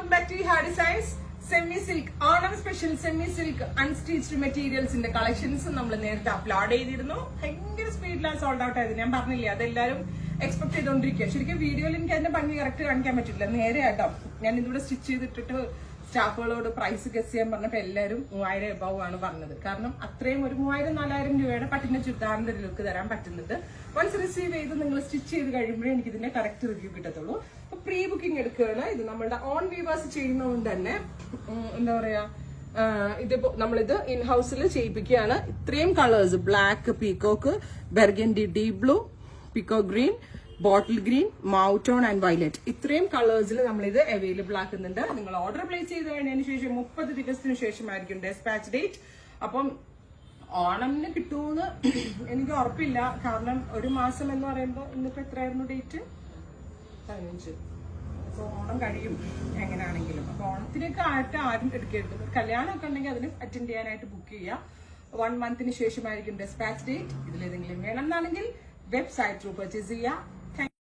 Welcome back to ഹാ designs. Semi silk Onam special semi silk unstitched മെറ്റീരിയൽസിന്റെ collections നമ്മൾ നേരത്തെ അപ്ലോഡ് ചെയ്തിരുന്നു. ഭയങ്കര സ്പീഡിലാണ് സോൾഡ് ഔട്ട് ആയത്. ഞാൻ പറഞ്ഞില്ലേ, അതെല്ലാരും എക്സ്പെക്ട് ചെയ്തോണ്ടിരിക്കുക. ശരിക്കും വീഡിയോയിൽ എനിക്ക് അതിന്റെ ഭംഗി കറക്റ്റ് കാണിക്കാൻ പറ്റില്ല. നേരെ ആട്ടോ ഞാൻ ഇതിവിടെ സ്റ്റിച്ച് ചെയ്തിട്ടിട്ട് സ്റ്റാഫുകളോട് പ്രൈസ് ഗസ് ചെയ്യാൻ പറഞ്ഞപ്പോൾ എല്ലാവരും 3000 എബവ് ആണ് പറഞ്ഞത്. കാരണം അത്രയും ഒരു 3000-4000 രൂപയുടെ പട്ടിന്റെ ചുരിദാറിന്റെ ഒരു ലുക്ക് തരാൻ പറ്റുന്നത്. വൺസ് റിസീവ് ചെയ്ത് നിങ്ങൾ സ്റ്റിച്ച് ചെയ്ത് കഴിയുമ്പോഴേ എനിക്ക് ഇതിന്റെ കറക്റ്റ് റിവ്യൂ കിട്ടത്തുള്ളൂ. അപ്പൊ പ്രീ ബുക്കിംഗ് എടുക്കുകയാണ്. ഇത് നമ്മളുടെ ഓൺ വീവേഴ്സ് ചെയ്യുന്നതുകൊണ്ട് തന്നെ എന്താ പറയാ, ഇതിപ്പോ നമ്മളിത് ഇൻ ഹൗസിൽ ചെയ്യിപ്പിക്കുകയാണ്. ഇത്രയും colours, black, peacock, burgundy, deep blue, പീകോ green, bottle green, mouton and violet, ഇത്രയും കളേഴ്സിൽ നമ്മളിത് അവൈലബിൾ ആക്കുന്നുണ്ട്. നിങ്ങൾ ഓർഡർ പ്ലേസ് ചെയ്ത് കഴിഞ്ഞതിന് ശേഷം 30 ദിവസത്തിന് ശേഷമായിരിക്കും ഡെസ്പാച്ച് ഡേറ്റ്. അപ്പം ഓണമിന് കിട്ടുമെന്ന് എനിക്ക് ഉറപ്പില്ല. കാരണം ഒരു മാസം എന്ന് പറയുമ്പോൾ ഇന്നിപ്പോ എത്രയായിരുന്നു ഡേറ്റ്? 15. അപ്പൊ ഓണം കഴിയും എങ്ങനെയാണെങ്കിലും. അപ്പൊ ഓണത്തിനൊക്കെ ആയിട്ട് ആരും എടുക്കരുത്. കല്യാണമൊക്കെ ഉണ്ടെങ്കിൽ അതിന് അറ്റൻഡ് ചെയ്യാനായിട്ട് ബുക്ക് ചെയ്യുക. 1 മന്തിന് ശേഷമായിരിക്കും ഡെസ്പാച്ച് ഡേറ്റ്. ഇതിലേതെങ്കിലും വേണമെന്നാണെങ്കിൽ വെബ്സൈറ്റ് ത്രൂ പർച്ചേസ് ചെയ്യുക.